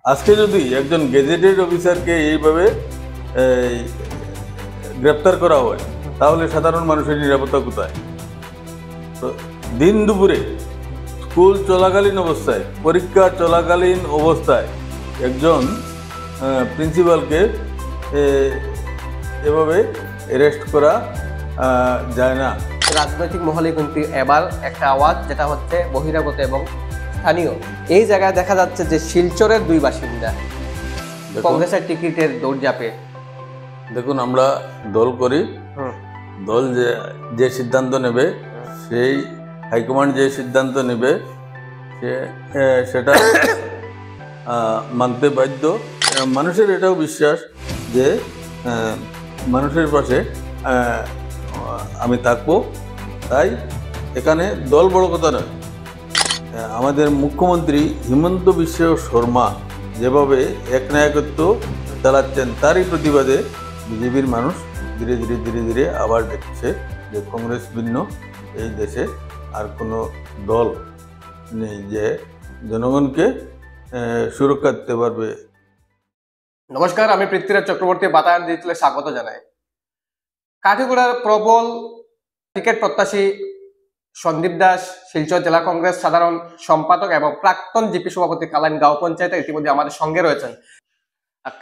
আজকে যদি একজন গেজেটেড অফিসারকে এইভাবে গ্রেপ্তার করা হয় তাহলে সাধারণ মানুষের নিরাপত্তা কোথায়? তো দিন দুপুরে স্কুল চলাকালীন অবস্থায়, পরীক্ষা চলাকালীন অবস্থায় একজন প্রিন্সিপালকে এভাবে অ্যারেস্ট করা যায় না। রাজনৈতিক মহলে কিন্তু এবার একটা আওয়াজ, যেটা হচ্ছে বহিরাগত এবং স্থানীয়। এই জায়গায় দেখা যাচ্ছে যে শিলচরের দুই বাসিন্দা কংগ্রেসের টিকিটের দৌড়ঝাঁপে। দেখুন, আমরা দল করি, দল যে সিদ্ধান্ত নেবে, সেই হাইকমান্ড যে সিদ্ধান্ত নেবে সেটা মানতে বাধ্য। মানুষের এটাও বিশ্বাস যে মানুষের পাশে আমি থাকবো, তাই এখানে দল বড় কথা নয়। আমাদের মুখ্যমন্ত্রী হিমন্ত বিশ্ব শর্মা যেভাবে একনায়কত্ব চালাচ্ছেন, তারই প্রতিবাদে বিজেপির মানুষ ধীরে ধীরে আবার দেখছে যে কংগ্রেস ভিন্ন এই দেশে আর কোনো দল নেই যে জনগণকে সুরক্ষা দিতে পারবে। নমস্কার, আমি পৃথ্বীরাজ চক্রবর্তী বাতায়ন ডিজিটালে স্বাগত জানাই। কাঠিগড়ার প্রবল টিকিট প্রত্যাশী সন্দীপ দাস শিলচর জেলা কংগ্রেস সাধারণ সম্পাদক এবং প্রাক্তন জিপি সভাপতি কালাইন গাঁও পঞ্চায়েতে ইতিমধ্যে আমাদের সঙ্গে রয়েছেন।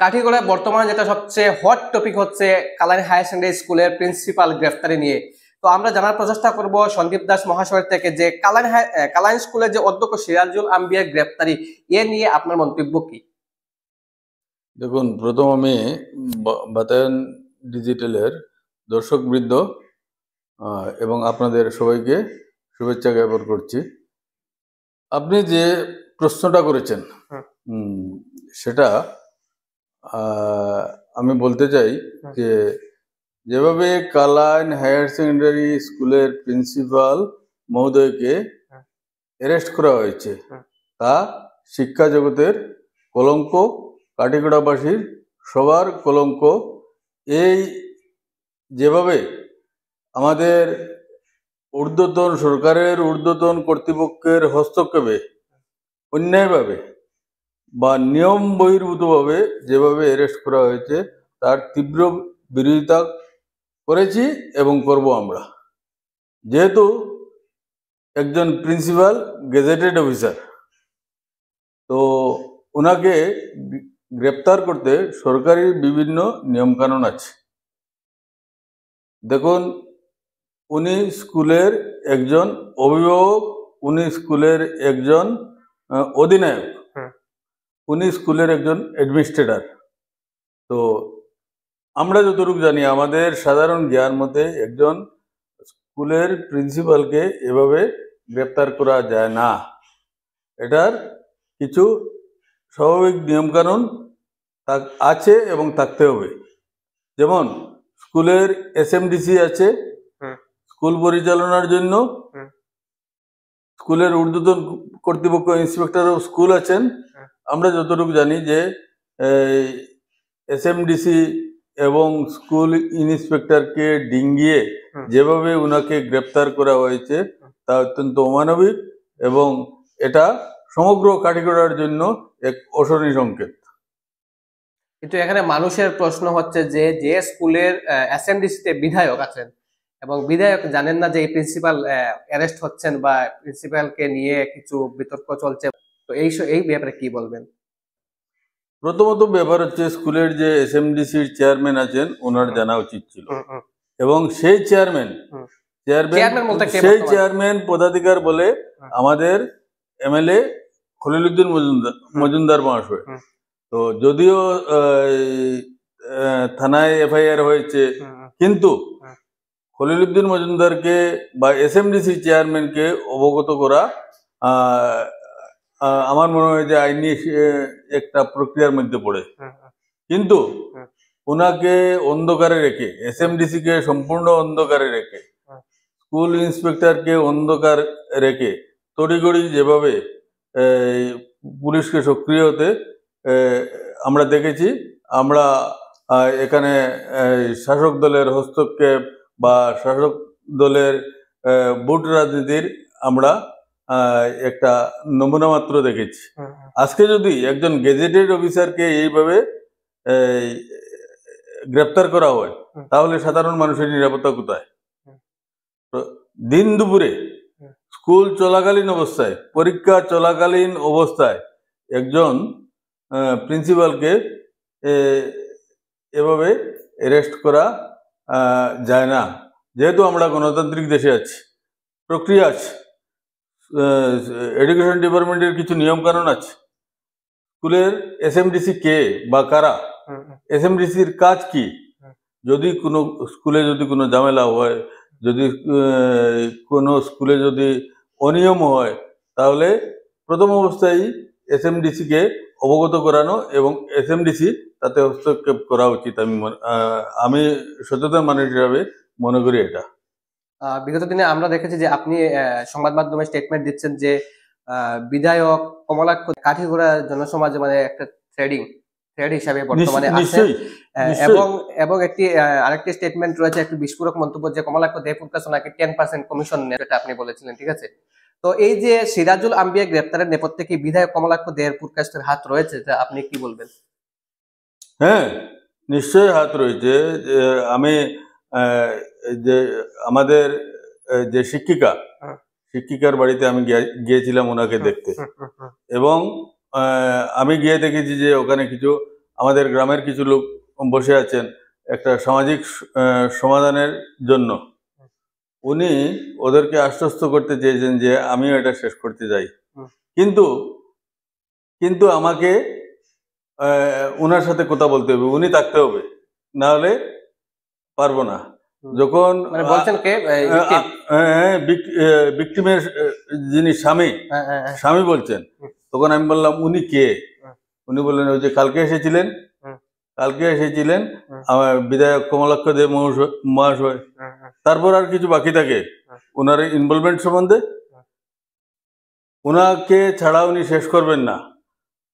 কাঠিগড়ায় বর্তমানে যেটা সবচেয়ে হট টপিক হচ্ছে কালাইন হায়ার সেকেন্ডারি স্কুলের প্রিন্সিপাল গ্রেফতারি নিয়ে। তো আমরা জানার প্রচেষ্টা করব সন্দীপ দাস মহাশয়ের থেকে যে কালাইন স্কুলের যে অধ্যক্ষ সিরাজুল আম্বিয়ার গ্রেফতারি, এ নিয়ে আপনার মন্তব্য কি? দেখুন, প্রথম আমি বাতায়ন ডিজিটালের দর্শকবৃন্দ এবং আপনাদের সবাইকে শুভেচ্ছা জ্ঞাপন করছি। আপনি যে প্রশ্নটা করেছেন সেটা আমি বলতে চাই যে যেভাবে কালাইন হায়ার সেকেন্ডারি স্কুলের প্রিন্সিপাল মহোদয়কে অ্যারেস্ট করা হয়েছে, তা শিক্ষা জগতের কলঙ্ক, কাঠিগড়াবাসীর সবার কলঙ্ক। এই যেভাবে আমাদের ঊর্ধ্বতন সরকারের ঊর্ধ্বতন কর্তৃপক্ষের হস্তক্ষেপে অন্যায়ভাবে বা নিয়ম বহির্ভূতভাবে যেভাবে অ্যারেস্ট করা হয়েছে, তার তীব্র বিরোধিতা করেছি এবং করব আমরা। যেহেতু একজন প্রিন্সিপাল গেজেটেড অফিসার, তো ওনাকে গ্রেপ্তার করতে সরকারি বিভিন্ন নিয়মকানুন আছে। দেখুন, উনি স্কুলের একজন অভিভাবক, উনি স্কুলের একজন অধিনায়ক, উনি স্কুলের একজন অ্যাডমিনিস্ট্রেটর। তো আমরা যতটুকু জানি, আমাদের সাধারণ জ্ঞান মতে একজন স্কুলের প্রিন্সিপালকে এভাবে গ্রেপ্তার করা যায় না। এটার কিছু স্বাভাবিক নিয়মকানুন আছে এবং থাকতে হবে। যেমন স্কুলের এসএমডিসি আছে স্কুল পরিচালনার জন্য, স্কুলের ঊর্ধ্বতন কর্তৃপক্ষ ইন্সপেক্টর অফ স্কুল আছেন। আমরা যতটুকু জানি যে এসএমডিসি এবং স্কুল ইন্সপেক্টরকে ডিঙ্গিয়ে যেভাবে উনাকে গ্রেপ্তার করা হয়েছে তা অত্যন্ত অমানবিক এবং এটা সমগ্র কাঠিগড়ার জন্য এক অশনি সংকেত। কিন্তু এখানে মানুষের প্রশ্ন হচ্ছে যে যে স্কুলের এসএমডিসিতে বিধায়ক আছেন এবং বিধায়ক জানেন না যে এই প্রিন্সিপাল অ্যারেস্ট হচ্ছেন বা প্রিন্সিপালকে নিয়ে কিছু বিতর্ক চলছে, তো এই ব্যাপারে কি বলবেন? প্রথমত ব্যাপার হচ্ছে, স্কুলের যে এসএমডিসির চেয়ারম্যান আছেন ওনার জানা উচিত ছিল, এবং সেই চেয়ারম্যান পদাধিকার বলে আমাদের এমএলএ খলিলুদ্দিন মজুমদার মহাশয়। তো যদিও থানায় এফআইআর হয়েছে, কিন্তু খলিলুদ্দিন মজুমদারকে বা এসএমডিসি চেয়ারম্যানকে অবগত করা আমার মনে হয় যে আইনি একটা প্রক্রিয়ার মধ্যে পড়ে। কিন্তু ওনাকে অন্ধকারে রেখে, এসএমডিসি কে সম্পূর্ণ অন্ধকারে রেখে, স্কুল ইন্সপেক্টরকে অন্ধকার রেখে তড়িঘড়ি যেভাবে পুলিশকে সক্রিয় হতে আমরা দেখেছি, আমরা এখানে শাসক দলের হস্তক্ষেপ বা শাসক দলের ভোট রাজনীতির আমরা একটা নমুনা মাত্র দেখেছি। আজকে যদি একজন গেজেটেড অফিসারকে এইভাবে এই, গ্রেপ্তার করা হয়, তাহলে সাধারণ মানুষের নিরাপত্তা কোথায়? তো দিন দুপুরে স্কুল চলাকালীন অবস্থায়, পরীক্ষা চলাকালীন অবস্থায় একজন প্রিন্সিপালকে এভাবে অ্যারেস্ট করা যায় না। যেহেতু আমরা গণতান্ত্রিক দেশে আছি, প্রক্রিয়া আছে, এডুকেশন ডিপার্টমেন্টের কিছু নিয়ম কানুন আছে। স্কুলের এসএমডিসি কে বা কারা, এসএমডিসির কাজ কি, যদি কোনো স্কুলে যদি কোনো ঝামেলা হয়, যদি কোনো স্কুলে যদি অনিয়ম হয়, তাহলে প্রথম অবস্থায় এসএমডিসিকে অবগত করানো এবং এসএমডিসি তাতে হস্তক্ষেপ করা উচিত। আমি সচেতন মানুষ হিসাবে মনে করি এটা। বিগত দিনে আমরা দেখেছি যে আপনি সংবাদ মাধ্যমে স্টেটমেন্ট দিচ্ছেন যে বিধায়ক কমলাক্ষ কাঠিগড়া জনসমাজে মানে একটা থ্রেড হিসাবে বর্তমানে আছে, এবং একটি আরেকটি স্টেটমেন্ট রয়েছে, একটি বিস্ফোরক মন্তব্য যে কমলাক্ষ দেপুরকাছ নাকি 10% কমিশন নেয়, এটা আপনি বলেছিলেন, ঠিক আছে? তো এই যে সিরাজুল আম্বিয়া গ্রেপ্তারের নেপথ্যে কি বিধায়ক কমলাক্ষ দেপুরকাছের হাত রয়েছে, এটা আপনি কি বলবেন? হ্যাঁ, নিশ্চয়ই হাত রয়েছে। আমি যে আমাদের যে শিক্ষিকার বাড়িতে আমি গিয়েছিলাম ওনাকে দেখতে, এবং আমি গিয়ে দেখেছি যে ওখানে কিছু আমাদের গ্রামের কিছু লোক বসে আছেন একটা সামাজিক সমাধানের জন্য। উনি ওদেরকে আশ্বস্ত করতে চেয়েছেন যে আমিও এটা শেষ করতে চাই, কিন্তু আমাকে ওনার সাথে কথা বলতে হবে, উনি থাকতে হবে, না হলে পারবো না। যখন বলছেন কে ভিকটিমের যিনি স্বামী বলছেন, তখন আমি বললাম উনি কে? উনি বললেন ওই যে কালকে এসেছিলেন আমার বিধায়ক কমলাক্ষ দে মহাশয়। তারপর আর কিছু বাকি থাকে ওনার ইনভলভমেন্ট সম্বন্ধে? ওনাকে ছাড়া উনি শেষ করবেন না।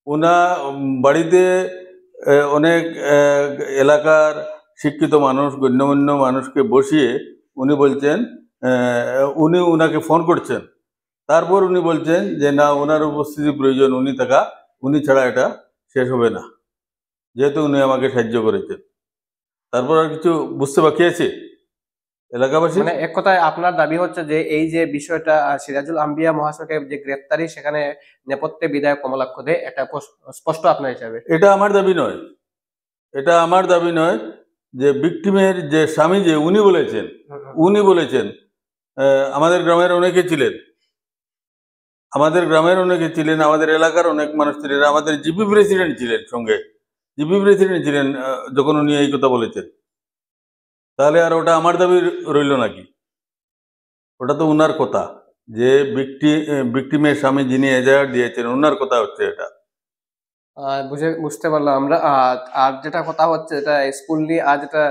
ওনার বাড়িতে অনেক এলাকার শিক্ষিত মানুষ, গণ্যমান্য মানুষকে বসিয়ে উনি বলছেন, উনি ওনাকে ফোন করছেন, তারপর উনি বলছেন যে না, ওনার উপস্থিতি প্রয়োজন, উনি ছাড়া এটা শেষ হবে না, যেহেতু উনি আমাকে সাহায্য করেছেন। তারপর আর কিছু বুঝতে বাকি আছে এলাকাবাসী? মানে এক কথায় আপনার দাবি হচ্ছে যে এই যে বিষয়টা সিরাজুল আম্বিয়া মহাশয়কে যে গ্রেপ্তারি, সেখানে নেপথ্যে বিধায়ক কমলাক্ষ দে, এটা স্পষ্ট আপনার হিসাবে? এটা আমার দাবি নয়, যে ভিকটিমের যে স্বামী যে উনি বলেছেন আমাদের গ্রামের অনেকে ছিলেন, আমাদের এলাকার অনেক মানুষ ছিলেন, আমাদের জিপি প্রেসিডেন্ট ছিলেন যখন উনি এই কথা বলেছেন। তাহলে আর ওটা আমার দাবি রইল নাকি? ওটা তো উনার কথা, যে ভিকটিমের স্বামী যিনি এজাহার দিয়েছেন ওনার কথা হচ্ছে এটা। বুঝতে পারলাম আমরা। আর যেটা কথা হচ্ছে, এটা স্কুল নিয়ে, আর যেটা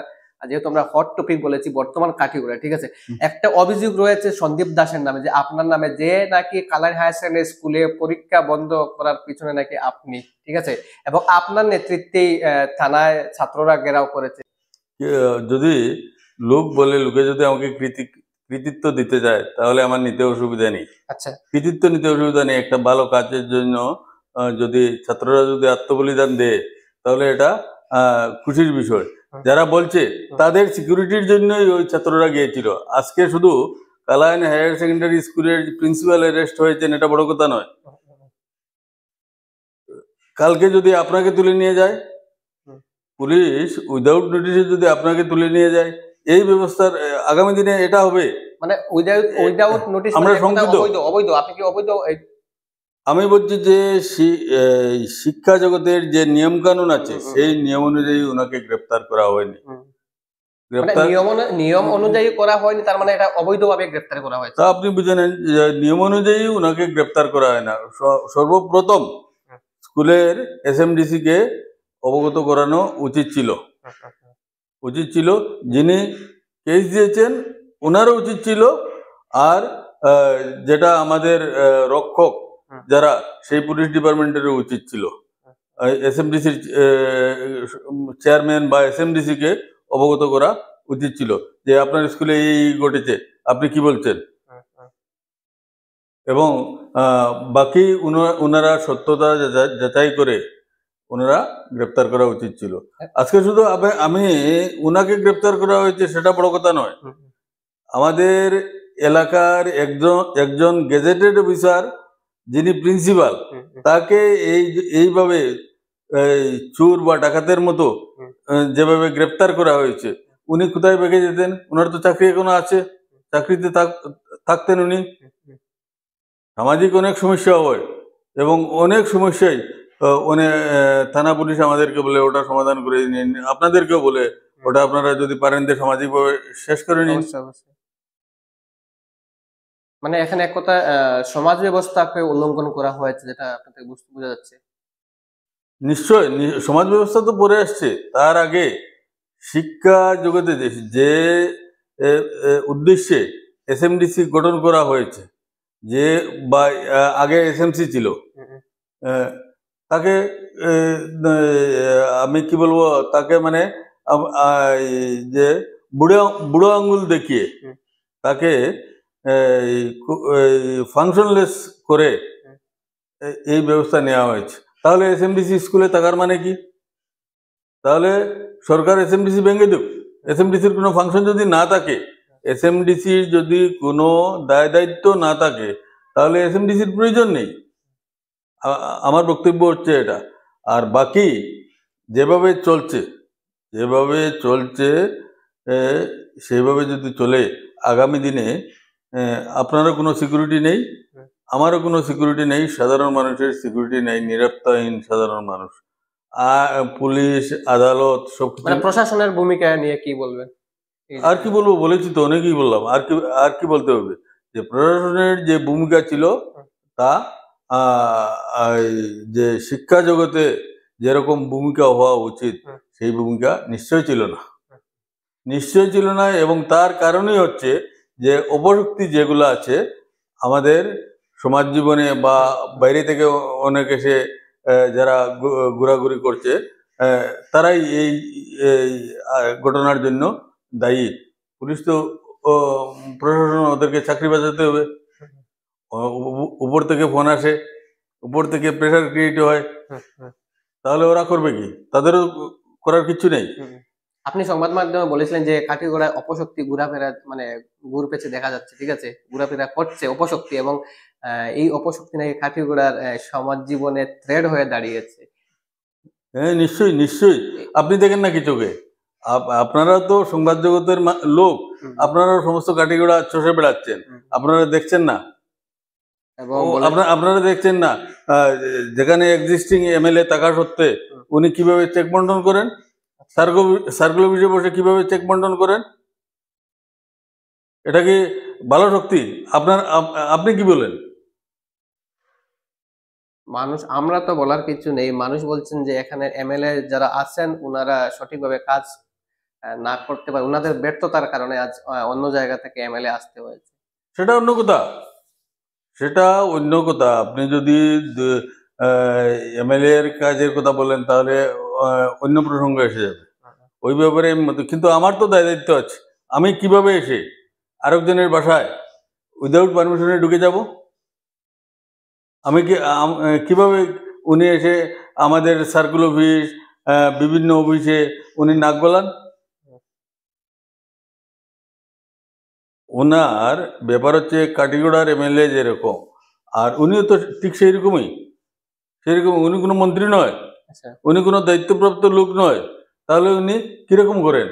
যেহেতু আমরা হট টপিক বলেছি বর্তমান কাঠিগড়া, ঠিক আছে, একটা অভিযোগ রয়েছে সন্দীপ দাসের নামে, যে আপনার নামে, যে নাকি কালার হায়ার সেকেন্ডারি স্কুলে পরীক্ষা বন্ধ করার পিছনে নাকি আপনি, ঠিক আছে, এবং আপনার নেতৃত্বেই থানায় ছাত্ররা ঘেরাও করেছে। যদি লোকে যদি আমাকে কৃতিত্ব দিতে যায়, তাহলে আমার নিতে অসুবিধা নেই। আচ্ছা, কৃতিত্ব নিতে অসুবিধা নেই। একটা ভালো কাজের জন্য যদি ছাত্ররা যদি আত্মবলিদান দেয়, তাহলে এটা খুশির বিষয়। যারা বলছে তাদের সিকিউরিটির জন্যই ওই ছাত্ররা গিয়েছিল। আজকে শুধু কালাইন হায়ার সেকেন্ডারি স্কুলের প্রিন্সিপাল অ্যারেস্ট হয়েছেন, এটা বড় কথা নয়। কালকে যদি আপনাকে তুলে নিয়ে যায় পুলিশ, উইদাউট নোটিশে যদি আপনাকে তুলে নিয়ে যায়, এই ব্যবস্থার আগামী দিনে এটা হবে। মানে উইদাউট নোটিশ, আমরা সংযুক্ত অবৈধ, আপনি কি অবৈধ? আমি বলছি যে শিক্ষা জগতের যে নিয়ম কানুন আছে, সেই নিয়ম অনুযায়ী ওনাকে গ্রেপ্তার করা হয়নি। নিয়ম অনুযায়ী করা হয়নি, তার মানে এটা অবৈধভাবে গ্রেপ্তার করা হয়েছে। তা আপনি বুঝে নেন, নিয়ম অনুযায়ী ওনাকে গ্রেপ্তার করা হয় না। সর্বপ্রথম স্কুলের এসএমডিসি কে অবগত করানো উচিত ছিল। যিনি কেস দিয়েছেন ওনারও উচিত ছিল। আর যেটা আমাদের রক্ষক যারা, সেই পুলিশ ডিপার্টমেন্টেরও উচিত ছিল এসএমডিসির চেয়ারম্যান বা এসএমডিসি কে অবগত করা উচিত ছিল যে আপনার স্কুলে এই ঘটেছে, আপনি কি বলছেন। এবং বাকি ওনারা সত্যতা যাচাই করে ওনারা গ্রেপ্তার করা উচিত ছিল। আজকে শুধু আমি ওনাকে গ্রেপ্তার করা হয়েছে সেটা বড় কথা নয়, আমাদের এলাকার একজন গেজেটেড অফিসার যিনি প্রিন্সিপাল, তাকে এইভাবে চোর বা ডাকাতের মতো যেভাবে গ্রেপ্তার করা হয়েছে, উনি কোথায় বেঁকে যেতেন? ওনার তো চাকরি এখনো আছে, চাকরিতে থাকতেন উনি। সামাজিক অনেক সমস্যা হয় এবং অনেক সমস্যায় থানা পুলিশ আমাদেরকে বলে ওটা সমাধান করে নিন, আপনাদেরকেও বলে ওটা আপনারা যদি পারেন যে সামাজিকভাবে শেষ করে নিন। মানে এখানে এক কথা সমাজ ব্যবস্থাকে উল্লঙ্ঘন করা হয়েছে, যেটা আপনাদের বোঝা যাচ্ছে। নিশ্চয় সমাজ ব্যবস্থা তো পরে আসছে, তার আগে শিক্ষা জগতে যে উদ্দেশ্যে এসএমডিসি গঠন করা হয়েছে, যে বা আগে এসএমসি ছিল, তাকে আমি কি বলবো, তাকে মানে যে বুড়ো আঙ্গুল দেখিয়ে তাকে ফাংশনলেস করে এই ব্যবস্থা নেওয়া হয়েছে। তাহলে এসএমডিসি স্কুলে থাকার মানে কি? তাহলে সরকার এসএমডিসি ভেঙে দেব। এসএমডিসির কোনো ফাংশন যদি না থাকে, এসএমডিসির যদি কোনো দায় দায়িত্ব না থাকে, তাহলে এসএমডিসির প্রয়োজন নেই। আমার বক্তব্য হচ্ছে এটা। আর বাকি যেভাবে চলছে সেইভাবে যদি চলে, আগামী দিনে আপনারও কোনো সিকিউরিটি নেই, আমারও কোনো সিকিউরিটি নেই, সাধারণ মানুষের সিকিউরিটি নেই, নিরাপত্তাহীন সাধারণ মানুষ। আর পুলিশ আদালত সব প্রশাসনের ভূমিকা নিয়ে কি বলবেন? আর কি বলবো, বলেছি তো, অনেকই বললাম। আর কি বলতে হবে? যে প্রশাসনের যে ভূমিকা ছিল তা যে শিক্ষা জগতে যেরকম ভূমিকা হওয়া উচিত সেই ভূমিকা নিশ্চয় ছিল না। এবং তার কারণই হচ্ছে যে অপশক্তি যেগুলো আছে আমাদের সমাজ জীবনে বা বাইরে থেকে অনেক এসে যারা ঘোরাঘুরি করছে, তারাই এই ঘটনার জন্য দায়ী। পুলিশ তো প্রশাসন ওদেরকে চাকরি বাঁচাতে হবে। উপর থেকে ফোন আসে, উপর থেকে প্রেশার ক্রিয়েট হয়, তাহলে ওরা করবে কি? তাদেরও করার কিছু নেই। আপনি সংবাদ মাধ্যমে বলেছিলেন যে কাঠিগড়ায় অপশক্তি ঘোরাফেরা মানে ঘুর পেছে দেখা যাচ্ছে, ঠিক আছে, ঘোরাফেরা করছে অপশক্তি, এবং এই অপশক্তি নাকি কাঠিগড়ার সমাজ জীবনে থ্রেড হয়ে দাঁড়িয়েছে। হ্যাঁ, নিশ্চয়ই। আপনি দেখেন না কি চোখে? আপনারা তো সংবাদ জগতের লোক, আপনারা সমস্ত কাঠিগড়া চষে বেড়াচ্ছেন, আপনারা দেখছেন না? আপনারা দেখছেন না যেখানে এক্সিস্টিং এমএলএ থাকা সত্ত্বে উনি কিভাবে চেক বন্টন করেন, সার্কেল অফিসে বসে কিভাবে চেক বন্টন করেন? এটা কি ভালো শক্তি? আপনি কি বলেন? মানুষ, আমরা তো বলার কিছু নেই, মানুষ বলছেন যে এখানে এমএলএ যারা আছেন ওনারা সঠিকভাবে কাজ না করতে পারে, ওনাদের ব্যর্থতার কারণে আজ অন্য জায়গা থেকে এমএলএ আসতে হয়েছে। সেটা অন্য কথা। আপনি যদি এমএলএ এর কাজের কথা বলেন তাহলে অন্য প্রসঙ্গ এসে যাবে, ওই ব্যাপারে। কিন্তু আমার তো দায়িত্ব আছে, আমি কিভাবে এসে আরেকজনের বাসায় উইদাউট পারমিশনে ঢুকে যাব? আমি কিভাবে উনি এসে আমাদের সার্কেল অফিস, বিভিন্ন অফিসে উনি নাক গলান? ওনার ব্যাপার হচ্ছে কাটিগড়ার এমএলএ যেরকম, আর উনিও তো ঠিক সেরকম। উনি কোনো মন্ত্রী নয়, উনি কোনো দায়িত্বপ্রাপ্ত লোক নয়। তাহলে উনি কিরকম করেন?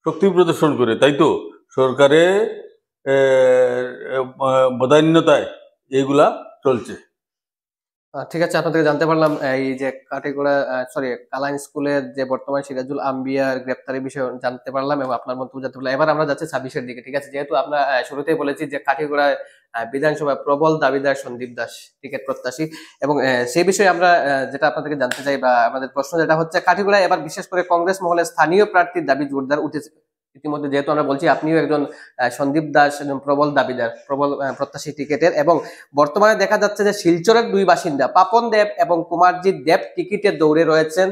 শক্তি প্রদর্শন করে, তাই তো? সরকারের বদান্যতায় এইগুলা চলছে। ঠিক আছে, আপনাদের জানতে পারলাম এই যে কাটিগড়া কালাইন স্কুলের যে বর্তমান সিরাজুল আম্বিয়ার গ্রেপ্তারের বিষয়ে জানতে পারলাম এবং আপনার মন্তব্য জানতে পারলাম। এবার আমরা যাচ্ছি 26-এর দিকে, ঠিক আছে? যেহেতু আমরা শুরুতেই বলেছি যে কাটিগড়ায় বিধানসভা প্রবল দাবিদার সন্দীপ দাস টিকিট প্রত্যাশী, এবং সেই বিষয়ে আমরা যেটা আপনাদেরকে জানতে চাই বা আমাদের প্রশ্ন যেটা হচ্ছে, কাটিগড়ায় এবার বিশেষ করে কংগ্রেস মহলে স্থানীয় প্রার্থীর দাবি জোরদার উঠেছে। ইতিমধ্যে যেহেতু আমরা বলছি আপনিও একজন সন্দীপ দাস প্রবল দাবিদার, প্রবল প্রত্যাশী টিকিটের, এবং বর্তমানে দেখা যাচ্ছে যে শিলচরের দুই বাসিন্দা পাপন দেব এবং কুমারজিৎ দেব টিকিটে দৌড়ে রয়েছেন।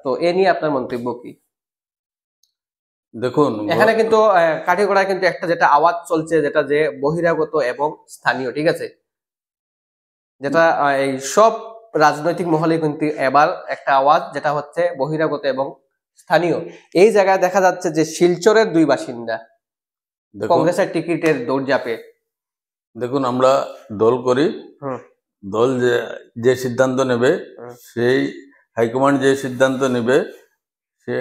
তো এ নিয়ে আপনার মন্তব্য কি? দেখুন এখানে কিন্তু কাঠিগড়ায় কিন্তু একটা যেটা আওয়াজ চলছে, যেটা যে বহিরাগত এবং স্থানীয়, ঠিক আছে, যেটা এই সব রাজনৈতিক মহলে কিন্তু এবার একটা আওয়াজ যেটা হচ্ছে বহিরাগত এবং স্থানীয়। এই জায়গায় দেখা যাচ্ছে যে শিলচরের দুই বাসিন্দা দেখুন কংগ্রেসের টিকিটের দৌড়ঝাঁপে। দেখুন আমরা দল করি, হুম দল যে যে সিদ্ধান্ত নেবে, হুম। সেই হাইকমান্ড যে সিদ্ধান্ত নেবে সে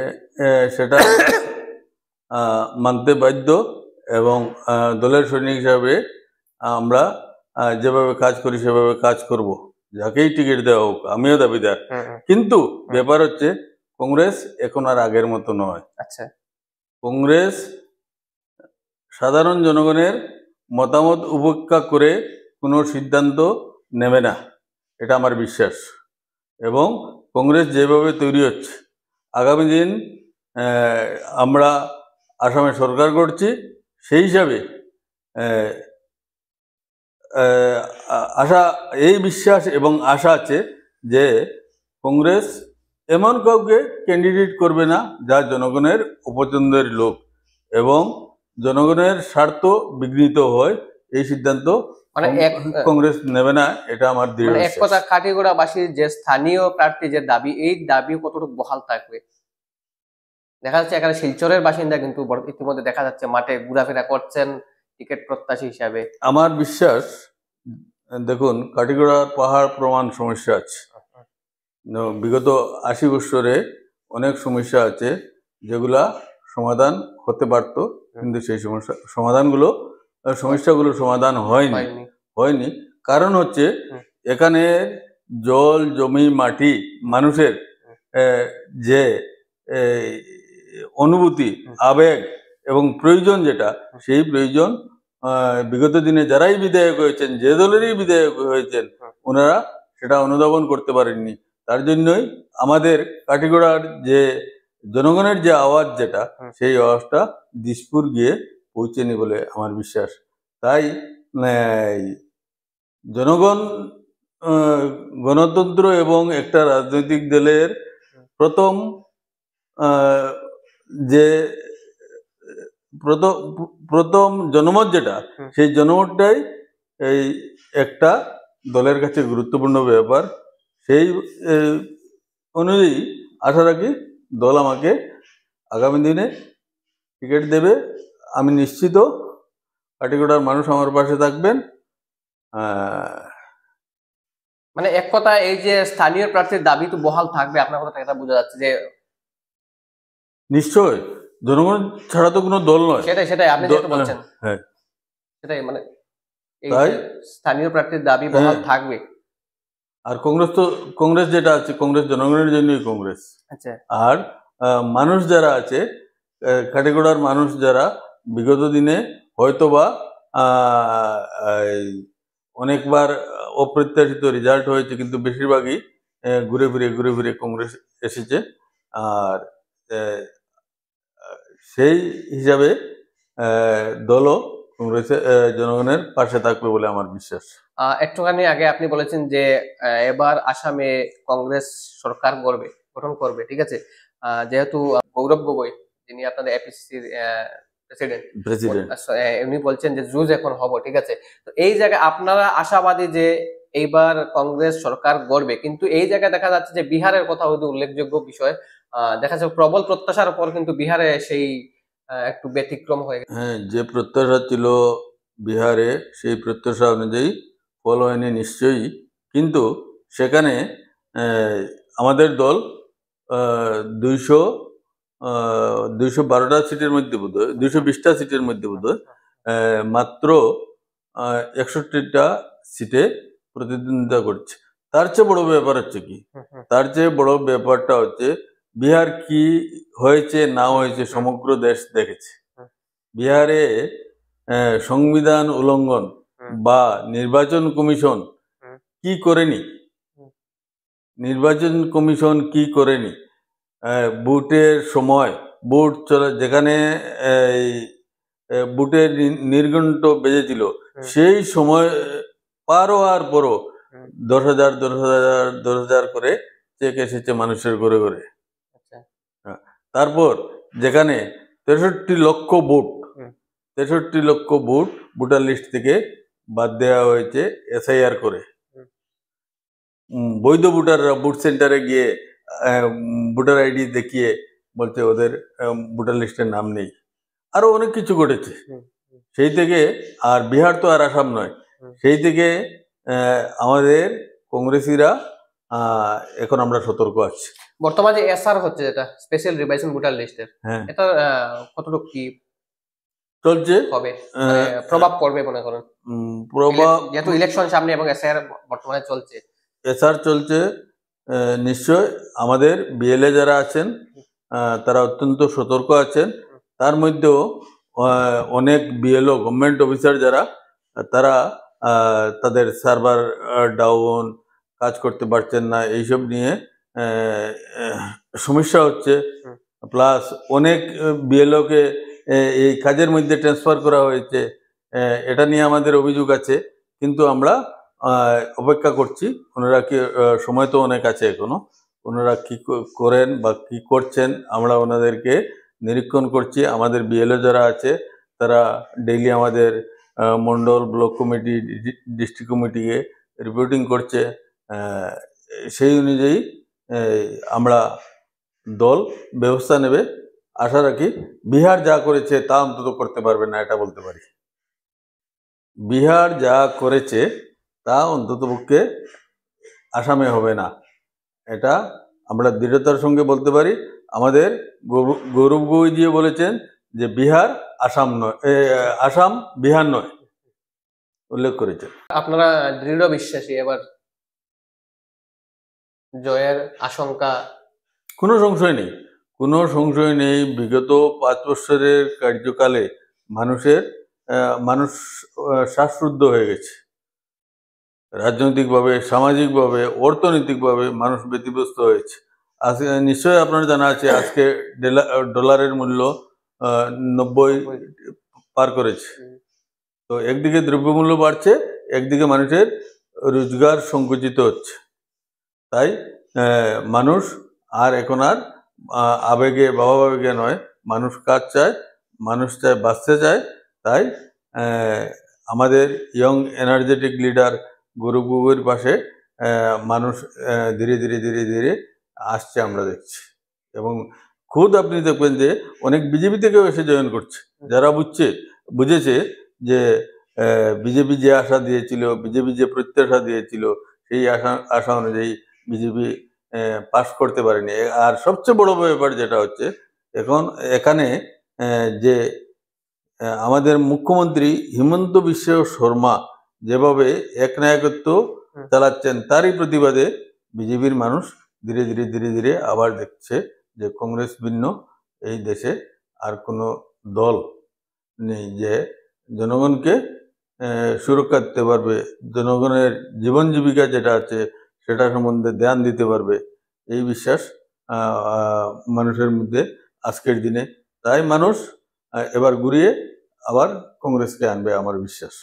সেটা মানতে বাধ্য। এবং দলের সৈনিক হিসাবে আমরা যেভাবে কাজ করি সেভাবে কাজ করব, যাকেই টিকিট দেওয়া হোক, আমিও দাবিদার। কিন্তু ব্যাপার হচ্ছে কংগ্রেস এখন আর আগের মতো নয়। আচ্ছা, কংগ্রেস সাধারণ জনগণের মতামত উপেক্ষা করে কোনো সিদ্ধান্ত নেবে না, এটা আমার বিশ্বাস। এবং কংগ্রেস যেভাবে তৈরি হচ্ছে, আগামী দিন আমরা আসামে সরকার করছি, সেই হিসাবে আশা, এই বিশ্বাস এবং আশা আছে যে কংগ্রেস এমন কাউকে ক্যান্ডিডেট করবে না যা জনগণের অপছন্দের লোক এবং জনগণের স্বার্থ বিঘ্নিত হয়, এই সিদ্ধান্ত মানে কংগ্রেস নেবে না, এটা আমার দৃঢ় এক বিশ্বাস। কথা কাঠিগড়াবাসীর যে স্থানীয় প্রার্থী যে দাবি, এই দাবি কতটুকু বহাল থাকবে? দেখা যাচ্ছে এখানে শিলচরের বাসিন্দা কিন্তু ইতিমধ্যে দেখা যাচ্ছে মাঠে ঘোরাফেরা করছেন টিকিট প্রত্যাশী হিসাবে। আমার বিশ্বাস, দেখুন কাঠিগড়ার পাহাড় প্রমাণ সমস্যা আছে। বিগত 80 বছরে অনেক সমস্যা আছে যেগুলা সমাধান হতে পারত, কিন্তু সেই সমস্যাগুলো সমাধান হয়নি। কারণ হচ্ছে এখানে জল, জমি, মাটি, মানুষের যে অনুভূতি, আবেগ এবং প্রয়োজন, যেটা সেই প্রয়োজন বিগত দিনে যারাই বিধায়ক হয়েছেন, যে দলেরই বিধায়ক হয়েছেন, ওনারা সেটা অনুধাবন করতে পারেননি। তার জন্যই আমাদের কাঠিগড়ার যে জনগণের যে আওয়াজ, যেটা সেই আওয়াজটা দিসপুর গিয়ে পৌঁছেনি বলে আমার বিশ্বাস। তাই জনগণ গণতন্ত্র এবং একটা রাজনৈতিক দলের প্রথম যে প্রথম জনমত, যেটা সেই জনমতটাই এই একটা দলের কাছে গুরুত্বপূর্ণ ব্যাপার। সেই অনুযায়ী আশা রাখি দল আমাকে আগামী দিনে টিকিট দেবে। আমি নিশ্চিত কাঠিগড়ার মানুষ আমার পাশে থাকবেন। মানে এক কথা এই যে স্থানীয় প্রার্থীর দাবি তো বহাল থাকবে, আপনার কথা এটা বোঝা যাচ্ছে যে নিশ্চয়, জনগণ ছাড়া তো কোনো দল নয়। সেটাই আপনি যেটা বলছেন, হ্যাঁ, সেটাই মানে এই যে স্থানীয় প্রার্থীর দাবি বহাল থাকবে। আর কংগ্রেস যেটা আছে, কংগ্রেস জনগণের জন্যই কংগ্রেস। আচ্ছা, আর মানুষ যারা আছে, কাঠিগড়ার মানুষ যারা বিগত দিনে হয়তোবা অনেকবার অপ্রত্যাশিত রেজাল্ট হয়েছে, কিন্তু বেশিরভাগই ঘুরে ফিরে কংগ্রেস এসেছে। আর সেই হিসাবে দলও কংগ্রেসের জনগণের পাশে থাকবে বলে আমার বিশ্বাস। একটুখানি আগে আপনি বলেছেন যে এবার আসামে কংগ্রেস সরকার গঠন করবে, ঠিক আছে। যেহেতু গৌরব গগৈ, যিনি আপনাদের এপিসির প্রেসিডেন্ট, উনি বলছেন যে জুজ এখন হবো, ঠিক আছে। তো এই জায়গায় আপনারা আশাবাদী যে এইবার কংগ্রেস সরকার গড়বে, কিন্তু এই জায়গায় দেখা যাচ্ছে যে বিহারের কথা উল্লেখযোগ্য বিষয়। দেখা যাচ্ছে প্রবল প্রত্যাশার পর কিন্তু বিহারে সেই একটু ব্যতিক্রম হয়ে গেছে। হ্যাঁ, যে প্রত্যাশা ছিল বিহারে, সেই প্রত্যাশা অনুযায়ী ফল হয়নি নিশ্চয়ই। কিন্তু সেখানে আমাদের দল 212টা সিটের মধ্যে বোধহয় 220টা সিটের মধ্যে বোধহয় মাত্র 61টা সিটে প্রতিদ্বন্দ্বিতা করছে। তার চেয়ে বড় ব্যাপার হচ্ছে কি, তার চেয়ে বড় ব্যাপারটা হচ্ছে বিহার কি হয়েছে না হয়েছে সমগ্র দেশ দেখেছে। বিহারে সংবিধান উল্লঙ্ঘন বা নির্বাচন কমিশন কি করেনি, ভোটের সময় ভোট চলে, যেখানে ভোটের নির্ঘণ্ট বেজেছিল, সেই সময় পার হওয়ার পরও 10,000 করে চেক এসেছে মানুষের ঘরে ঘরে। তারপর যেখানে লক্ষ ভোট, হুম। 63 লক্ষ ভোট ভোটার লিস্ট থেকে বাদ দেওয়া হয়েছে এসআইআর করে। বৈধ ভোটাররা ভোট সেন্টারে গিয়ে ভোটার আইডি দেখিয়ে বলছে ওদের ভোটার লিস্টের নাম নেই। আরো অনেক কিছু ঘটেছে সেই থেকে। আর বিহার তো আর আসাম নয়, সেই থেকে আমাদের কংগ্রেসিরা এখন আমরা সতর্ক আছি। বর্তমানে যে এসআর হচ্ছে, যেটা স্পেশাল রিভাইজন ভোটার লিস্টের, হ্যাঁ, এটা কতটুকু কি চলছে, হবে, মানে প্রভাব পড়বে মনে করেন? প্রভাব যেহেতু ইলেকশন সামনে এবং এসআর বর্তমানে চলছে। এসআর চলছে, নিশ্চয় আমাদের বিএলএ যারা আছেন তারা অত্যন্ত সতর্ক আছেন। তার মধ্যেও অনেক বিএলও গভর্নমেন্ট অফিসার যারা তারা তাদের সার্ভার ডাউন, কাজ করতে পারছেন না, এইসব নিয়ে সমস্যা হচ্ছে। প্লাস অনেক বিএলওকে এই কাজের মধ্যে ট্রান্সফার করা হয়েছে, এটা নিয়ে আমাদের অভিযোগ আছে। কিন্তু আমরা অপেক্ষা করছি ওনারা কি, সময় তো অনেক আছে এখনো, ওনারা কি করেন বা কি করছেন আমরা ওনাদেরকে নিরীক্ষণ করছি। আমাদের বিএলও যারা আছে তারা ডেইলি আমাদের মন্ডল, ব্লক কমিটি, ডিস্ট্রিক্ট কমিটিকে রিপোর্টিং করছে। সেই অনুযায়ী আমরা দল ব্যবস্থা নেবে। আশা রাখি বিহার যা করেছে তা অন্তত করতে পারবে না, এটা বলতে পারি। বিহার যা করেছে তা অন্ততপক্ষে আসামে হবে না, এটা আমরা দৃঢ়তার সঙ্গে বলতে পারি। আমাদের গৌরব গগৈজি বলেছেন যে বিহার আসাম নয়, আসাম বিহার নয়, উল্লেখ করেছেন। আপনারা দৃঢ় বিশ্বাসী এবার জয়ের আশঙ্কা? কোনো সংশয় নেই, কোনো সংশয় নেই। বিগত 5 বছরের কার্যকালে মানুষ শ্বাসরুদ্ধ হয়ে গেছে। রাজনৈতিকভাবে, সামাজিকভাবে, অর্থনৈতিকভাবে মানুষ ব্যতিব্যস্ত হয়েছে। আজকে নিশ্চয়ই আপনার জানা আছে আজকে ডলারের মূল্য 90 পার করেছে। তো একদিকে দ্রব্যমূল্য বাড়ছে, একদিকে মানুষের রোজগার সংকুচিত হচ্ছে। তাই মানুষ আর এখন আর আবেগে, ভাবাবেগে নয়, মানুষ কাজ চায়, মানুষ চায়, বাঁচতে চায়। তাই আমাদের ইয়ং এনার্জেটিক লিডার গৌরব গগৈর পাশে মানুষ ধীরে ধীরে ধীরে ধীরে আসছে, আমরা দেখছি। এবং খুদ আপনি দেখবেন যে অনেক বিজেপি থেকেও এসে জয়েন করছে, যারা বুঝেছে যে বিজেপি যে আশা দিয়েছিল, বিজেপি যে প্রত্যাশা দিয়েছিল, সেই আশা অনুযায়ী বিজেপি পাস করতে পারেনি। আর সবচেয়ে বড় ব্যাপার যেটা হচ্ছে, এখন এখানে যে আমাদের মুখ্যমন্ত্রী হিমন্ত বিশ্ব শর্মা যেভাবে একনায়কত্ব চালাচ্ছেন, তারই প্রতিবাদে বিজেপির মানুষ ধীরে ধীরে ধীরে ধীরে আবার দেখছে যে কংগ্রেস ভিন্ন এই দেশে আর কোনো দল নেই যে জনগণকে সুরক্ষা দিতে পারবে, জনগণের জীবন জীবিকা যেটা আছে সেটা সম্বন্ধে ধ্যান দিতে পারবে। এই বিশ্বাস মানুষের মধ্যে আজকের দিনে। তাই মানুষ এবার ঘুরিয়ে আবার কংগ্রেসকে আনবে, আমার বিশ্বাস।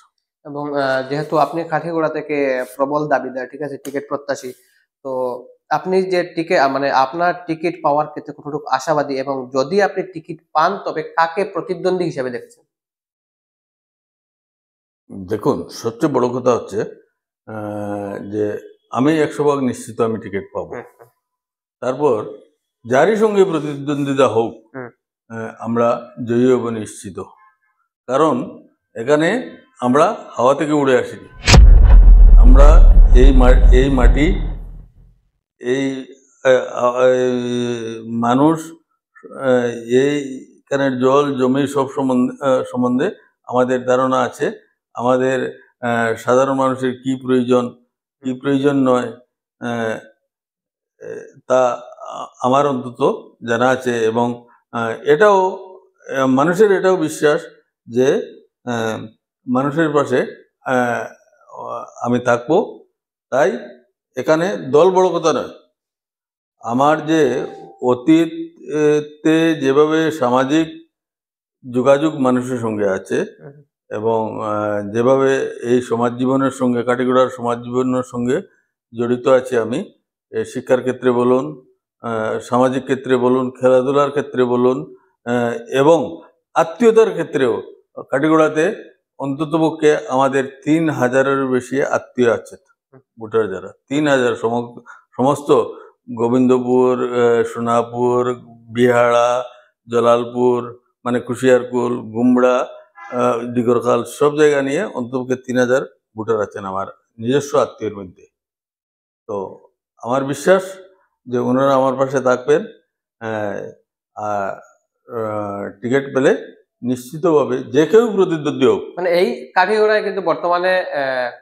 এবং যেহেতু আপনি কাঠিগোড়া থেকে প্রবল দাবিদার, ঠিক আছে, টিকিট প্রত্যাশী, তো আপনি যে টিকিট, মানে আপনার টিকিট পাওয়ার ক্ষেত্রে কতটুকু আশাবাদী, এবং যদি আপনি টিকিট পান তবে কাকে প্রতিদ্বন্দ্বী হিসেবে দেখছেন? দেখুন, সবচেয়ে বড় কথা হচ্ছে যে আমি 100% নিশ্চিত আমি টিকিট পাবো। তারপর যারই সঙ্গে প্রতিদ্বন্দ্বিতা হোক আমরা জয়ী হব নিশ্চিত। কারণ এখানে আমরা হাওয়া থেকে উড়ে আসিনি। আমরা এই মাটি, এই মানুষ, এইখানের জল জমি সব সম্বন্ধে আমাদের ধারণা আছে। আমাদের সাধারণ মানুষের কি প্রয়োজন নয় তা আমার অন্তত জানা আছে। এবং এটাও মানুষের এটাও বিশ্বাস যে মানুষের পাশে আমি থাকবো। তাই এখানে দল বড় কথা নয়। আমার যে অতীতে যেভাবে সামাজিক যোগাযোগ মানুষের সঙ্গে আছে এবং যেভাবে এই সমাজ জীবনের সঙ্গে, কাঠিগোড়ার সমাজ জীবনের সঙ্গে জড়িত আছি আমি, শিক্ষার ক্ষেত্রে বলুন, সামাজিক ক্ষেত্রে বলুন, খেলাধুলার ক্ষেত্রে বলুন, এবং আত্মীয়তার ক্ষেত্রেও কাটিগড়াতে অন্ততপক্ষে আমাদের 3,000-এর বেশি আত্মীয় আছে ভোটার, যারা 3,000 সমস্ত গোবিন্দপুর, সোনাপুর, বিহাড়া, জলালপুর, মানে কুশিয়ারকুল, গুমড়া, দিগরখাল, সব জায়গা নিয়ে অন্ততপক্ষে 3,000 ভোটার আছেন আমার নিজস্ব আত্মীয়ের মধ্যে। তো আমার বিশ্বাস যে ওনারা আমার পাশে থাকবেন, আর টিকিট পেলে নিশ্চিতভাবে যে কেউ প্রতিদ্বন্দ্বী হোক। মানে এই কাঠিগড়ায় কিন্তু বর্তমানে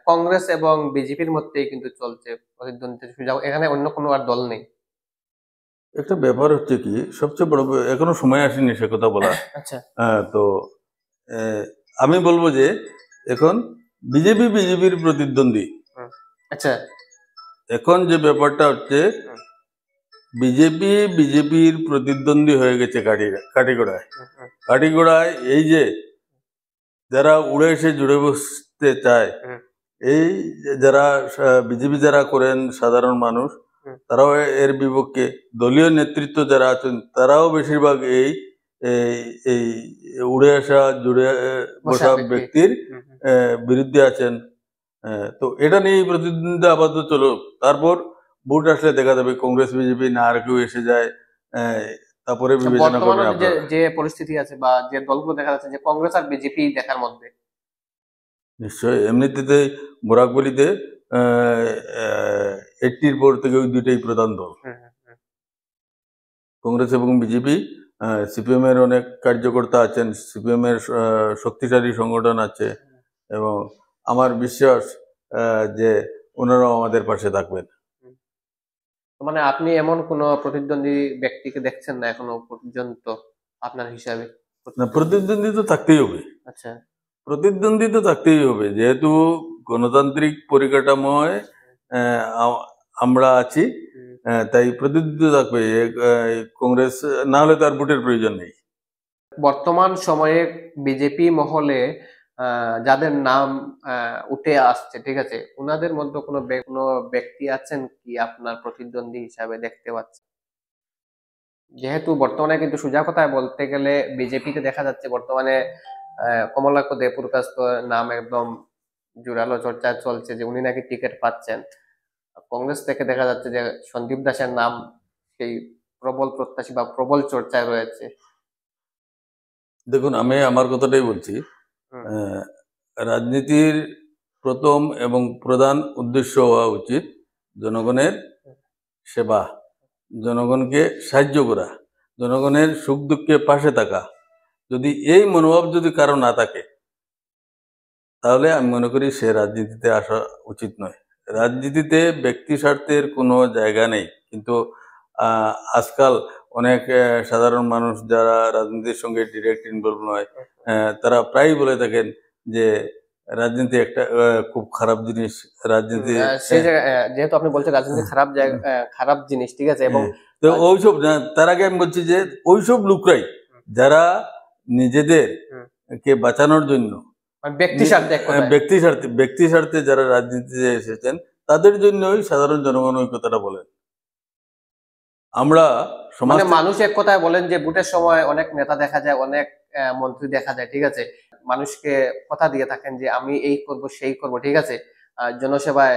কংগ্রেস এবং বিজেপির মধ্যেই কিন্তু চলছে প্রতিদ্বন্দ্বিতা সুযোগ, এখানে অন্য কোনো আর দল নেই। একটা ব্যাপার হচ্ছে কি, সবচেয়ে বড় এখনো সময় আসেনি সে কথা বলা। আচ্ছা, তো আমি বলবো যে এখন বিজেপির প্রতিদ্বন্দ্বী। আচ্ছা, এখন যে ব্যাপারটা হচ্ছে বিজেপির প্রতিদ্বন্দ্বী হয়ে গেছে কাটিগড়ায়। কাটিগড়ায় এই যে যারা উড়ে এসে জুড়ে বসতে চায়, এই যারা বিজেপি যারা করেন সাধারণ মানুষ, তারাও এর বিপক্ষে, দলীয় নেতৃত্ব যারা আছেন তারাও বেশিরভাগ এই এই উড়ে আসা জুড়ে বসা ব্যক্তির বিরুদ্ধে আছেন। তো এটা নিয়ে প্রতিদ্বন্দ্বিতা আপাতত চলো, তারপর ভোট আসলে দেখা যাবে কংগ্রেস বিজেপি না আর কেউ এসে যায়, তারপরে বিবেচনা করবে। যে পরিস্থিতি আছে বা যে দলগুলো দেখা যাচ্ছে যে কংগ্রেস আর বিজেপি দেখার মধ্যে, নিশ্চয়ই এমনিতে বরাকবলিতে 80-র পর থেকে ওই দুইটাই প্রধান দল, কংগ্রেস এবং বিজেপি। সিপিএম এর অনেক কার্যকর্তা আছেন, সিপিএম এর শক্তিশালী সংগঠন আছে, এবং আমার বিশ্বাস যে ওনারাও আমাদের পাশে থাকবেন। মানে আপনি এমন কোন প্রতিদ্বন্দ্বী ব্যক্তিকে দেখছেন না এখনো পর্যন্ত আপনার হিসাবে? প্রতিদ্বন্দ্বী তো থাকতেই হবে। আচ্ছা, প্রতিদ্বন্দ্বী তো থাকতেই হবে, যেহেতু গণতান্ত্রিক পরিকাঠামোয় আমরা আছি, তাই প্রতিদ্বন্দ্বী থাকবে। কংগ্রেস না হলে তার ভোটের প্রয়োজন নেই। বর্তমান সময়ে বিজেপি মহলে যাদের নাম উঠে আসছে, ঠিক আছে, ওনাদের মধ্যে কোনো ব্যক্তি আছেন কি আপনার প্রতিদ্বন্দ্বী হিসাবে দেখতে পাচ্ছেন? যেহেতু বর্তমানে কিন্তু সোজা কথায় বলতে গেলে বিজেপিতে দেখা যাচ্ছে বর্তমানে কমলাক্ষ দেবপ্রকাশ নাম একদম জোরালো চর্চা চলছে যে উনি নাকি টিকিট পাচ্ছেন। কংগ্রেস থেকে দেখা যাচ্ছে যে সন্দীপ দাসের নাম সেই প্রবল প্রত্যাশী বা প্রবল চর্চায় রয়েছে। দেখুন, আমি আমার কথাটাই বলছি, রাজনীতির প্রথম এবং প্রধান উদ্দেশ্য হওয়া উচিত জনগণের সেবা, জনগণকে সাহায্য করা, জনগণের সুখ দুঃখে পাশে থাকা। যদি এই মনোভাব যদি কারো না থাকে, তাহলে আমি মনে করি সে রাজনীতিতে আসা উচিত নয়। রাজনীতিতে ব্যক্তি স্বার্থের কোনো জায়গা নেই, কিন্তু আজকাল অনেক সাধারণ মানুষ যারা রাজনীতির সঙ্গে ডিরেক্ট ইনভলভ নয়, তারা প্রায়ই বলে থাকেন যে রাজনীতি একটা খুব খারাপ জিনিস। রাজনীতি সেই যেহেতু আপনি বলছেন রাজনীতি খারাপ জিনিস, ঠিক আছে, এবং তো ওইসব, তার আগে আমি বলছি যে ওইসব লোকরাই যারা নিজেদের কে বাঁচানোর জন্য ব্যক্তি স্বার্থে যারা রাজনীতিতে এসেছেন, তাদের জন্যই সাধারণ জনগণ ওই কথাটা বলেন। আমরা মানুষ এক কথায় বলেন যে ভোটের সময় অনেক নেতা দেখা যায়, অনেক মন্ত্রী দেখা যায়, ঠিক আছে, মানুষকে কথা দিয়ে থাকেন যে আমি এই করব সেই করব, ঠিক আছে, জনসেবায়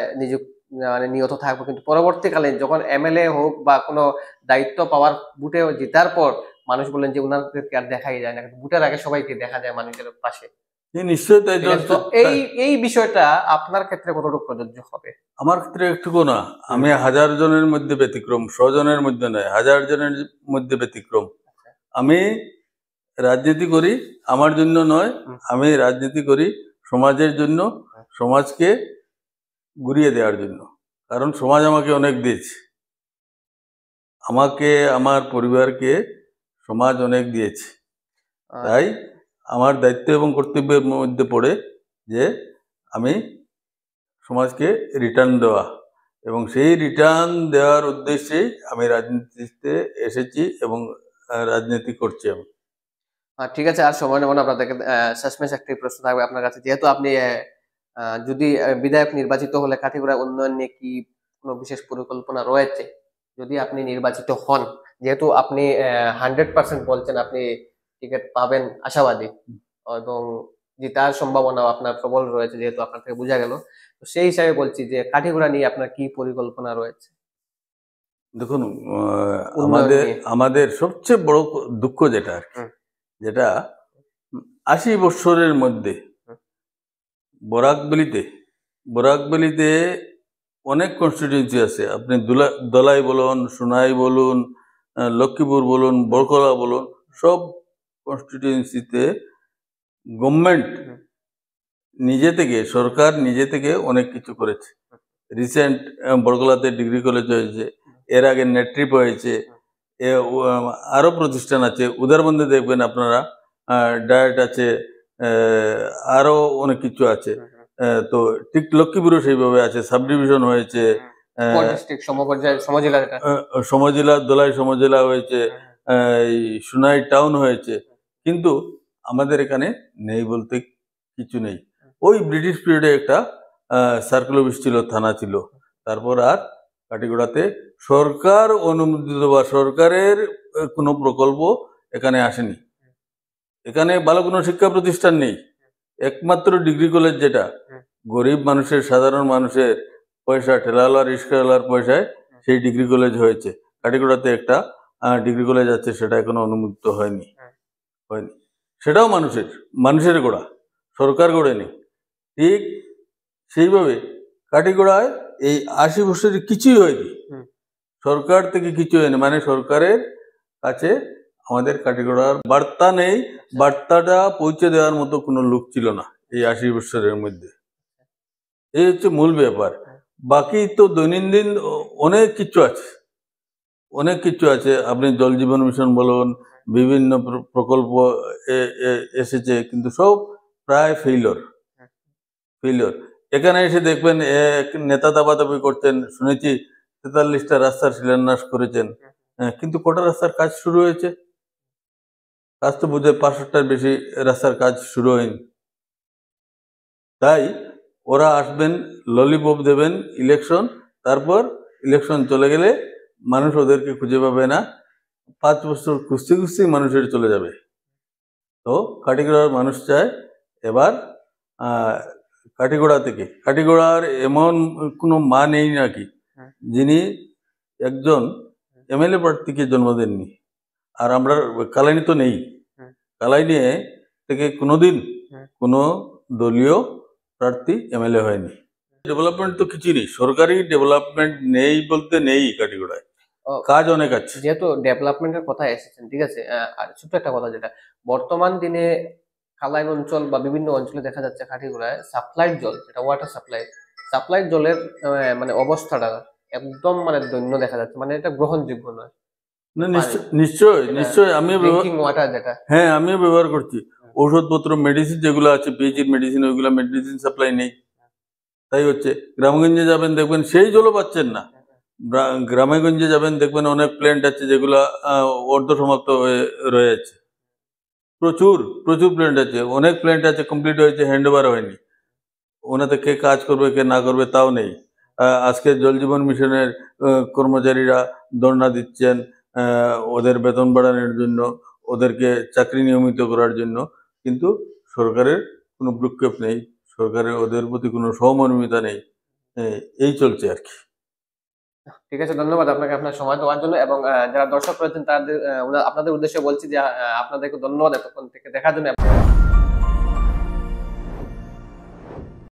নিয়ত থাকবো, কিন্তু পরবর্তীকালে যখন এমএলএ হোক বা কোনো দায়িত্ব পাওয়ার ভোটে জেতার পর মানুষ বলেন যে উনাদেরকে আর দেখাই যায় না, কিন্তু ভোটের আগে সবাইকে দেখা যায় মানুষের পাশে। নিশ্চয়ই তাই। এই বিষয়টা আপনার ক্ষেত্রে কতটুকু প্রযোজ্য হবে? আমার ক্ষেত্রে একটুকু না, আমি 1000 জনের মধ্যে ব্যতিক্রম, 100 জনের মধ্যে নয়, 1000 জনের মধ্যে ব্যতিক্রম। আমি রাজনীতি করি আমার জন্য নয়, আমি রাজনীতি করি সমাজের জন্য, সমাজকে ঘুরিয়ে দেওয়ার জন্য। কারণ সমাজ আমাকে অনেক দিয়েছে, আমাকে, আমার পরিবারকে সমাজ অনেক দিয়েছে। তাই আমার দায়িত্ব এবং কর্তব্যের মধ্যে পড়ে যে আমি সমাজকে রিটার্ন দেওয়া, এবং সেই রিটার্ন দেওয়ার উদ্দেশ্যেই আমি রাজনীতিতে এসেছি এবং রাজনীতি করছি আমি। ঠিক আছে, আর সময় নেব না আপনাদেরকে। শেষমেশ একটি প্রশ্ন থাকবে আপনার কাছে, যেহেতু আপনি যদি বিধায়ক নির্বাচিত হলে কাঠিগড়া উন্নয়ন নিয়ে কি কোনো বিশেষ পরিকল্পনা রয়েছে যদি আপনি নির্বাচিত হন? যেহেতু আপনি 100% বলছেন আপনি টিকিট পাবেন আশাবাদী, এবং জেতার সম্ভাবনা আপনার প্রবল রয়েছে, যেহেতু আপনার থেকে বোঝা গেল। তো সেই হিসাবে বলছি যে কাঠিগোড়া নিয়ে আপনার কি পরিকল্পনা রয়েছে দেখুন, উন্নয়ন আমাদের নিয়ে? আমাদের সবচেয়ে বড় দুঃখ যেটা আর কি, হুম, যেটা 80 বছরের মধ্যে হুম, বরাকবেলিতে বরাকবেলিতে অনেক কনস্টিটিউয়েন্সি আছে। আপনি দলাই বলুন, সোনাই বলুন, লক্ষ্মীপুর বলুন, বরকলা বলুন, সব কনস্টিটিউয়েন্সিতে গভর্নমেন্ট হুম, সরকার নিজে থেকে অনেক কিছু করেছে। রিসেন্ট বরকলাতে ডিগ্রি কলেজ হয়েছে, এর আগে নেট্রিপ হয়েছে, আরো প্রতিষ্ঠান আছে। উদারবন্দে দেখবেন আপনারা, ডায়েট আছে, আরো অনেক কিছু আছে। হুম, হুম, তো ঠিক লক্ষ্মীপুরও সেইভাবে আছে, সাব ডিভিশন হয়েছে, সুপার ডিস্ট্রিক্ট সমপর্যায় সমজেলা যেটা। সমজেলা, দোলাই সমজেলা হয়েছে, হুম, হুম, এই সোনাই টাউন হয়েছে। কিন্তু আমাদের এখানে নেই বলতে কিছু নেই। ওই ব্রিটিশ পিরিয়ডে একটা সার্কেল অফিস ছিল, থানা ছিল। তারপর আর কাটিগড়াতে সরকার অনুমোদিত বা সরকারের কোনো প্রকল্প এখানে আসেনি। এখানে ভালো কোনো শিক্ষা প্রতিষ্ঠান নেই। একমাত্র ডিগ্রি কলেজ যেটা হুম, গরিব মানুষের, সাধারণ মানুষের পয়সা, ঠেলাওয়ালা রিক্সাওয়ালার পয়সায় সেই ডিগ্রি কলেজ হয়েছে। কাটিগড়াতে একটা ডিগ্রি কলেজ আছে, সেটা এখনো অনুমোদিত হয়নি। সেটাও মানুষের গড়া, সরকার গড়েনি। ঠিক সেইভাবে কাটিগড়ায় এই 80 বছরে কিছুই হয়নি, হুম, সরকার থেকে কিছু হয়নি। মানে সরকারের কাছে আমাদের কাটিগড়ার বার্তা নেই, বার্তাটা পৌঁছে দেওয়ার মতো কোনো লোক ছিল না এই 80 বছরের মধ্যে। এই হচ্ছে মূল ব্যাপার। বাকি তো দৈনন্দিন অনেক কিছু আছে, অনেক কিছু আছে। আপনি জল জীবন মিশন বলুন, বিভিন্ন প্রকল্প এসেছে, কিন্তু সব প্রায় ফেইলিওর। এখানে এসে দেখবেন এক নেতা দাবাদাবি করছেন, শুনেছি 43টা রাস্তার শিলান্যাস করেছেন, কিন্তু কটা রাস্তার কাজ শুরু হয়েছে? কাজ তো বোধহয় 65টার বেশি রাস্তার কাজ শুরু হয়নি। তাই ওরা আসবেন, ললিপপ দেবেন, ইলেকশন, তারপর ইলেকশন চলে গেলে মানুষ ওদেরকে খুঁজে পাবে না। 5 বছর খুঁজতে খুঁজতেই মানুষের চলে যাবে। তো কাটিগড়ার মানুষ চায় এবার কাটিগড়ার এমন কোনো মা নেই নাকি যিনি একজন এমএলএ প্রার্থীকে জন্ম দেননি। আর আমরা কালাইনি তো নেই, কালাইনি থেকে কোনোদিন কোনো দলীয় প্রার্থী এমএলএ হয়নি। ডেভেলপমেন্ট তো কিছুই নেই, সরকারি ডেভেলপমেন্ট নেই বলতে নেই কাটিগড়ায়। ও, কাজ অনেক আছে। যেহেতু ডেভেলপমেন্টের কথা এসেছেন, ঠিক আছে, আর ছোট্ট একটা কথা, যেটা বর্তমান দিনে কালাইন অঞ্চল বা বিভিন্ন অঞ্চলে দেখা যাচ্ছে কাঠিগোড়ায় সাপ্লাইড জল, যেটা ওয়াটার সাপ্লাইড জলের মানে অবস্থাটা একদম মানে দৈন্য দেখা যাচ্ছে, মানে এটা গ্রহণযোগ্য নয়। না, নিশ্চয়ই নিশ্চয়ই ড্রিঙ্কিং ওয়াটার যেটা। হ্যাঁ, আমিও ব্যবহার করছি। ঔষধপত্র, মেডিসিন যেগুলো আছে, পিএইচির মেডিসিন, ওইগুলো মেডিসিন সাপ্লাই নেই। তাই হচ্ছে, গ্রামগঞ্জে যাবেন দেখবেন সেই জলও পাচ্ছেন না। গ্রামেগঞ্জে যাবেন দেখবেন অনেক প্ল্যান্ট আছে যেগুলো অর্ধসমাপ্ত হয়ে রয়েছে। প্রচুর প্রচুর প্ল্যান্ট আছে, অনেক প্ল্যান্ট আছে কমপ্লিট হয়েছে, হ্যান্ড ওভার হয়নি। ওনাতে কে কাজ করবে কে না করবে তাও নেই। আজকে জল জীবন মিশনের কর্মচারীরা ধর্ণা দিচ্ছেন ওদের বেতন বাড়ানোর জন্য, ওদেরকে চাকরি নিয়মিত করার জন্য, কিন্তু সরকারের কোনো ভ্রুক্ষেপ নেই, সরকারের ওদের প্রতি কোনো সহমর্মিতা নেই। এই চলছে আর কি। ঠিক আছে, ধন্যবাদ আপনাকে আপনার সময় দেওয়ার জন্য। এবং যারা দর্শক রয়েছেন তাদের আপনাদের উদ্দেশ্যে বলছি যে আপনাদেরকে ধন্যবাদ এতক্ষণ থেকে দেখার জন্য।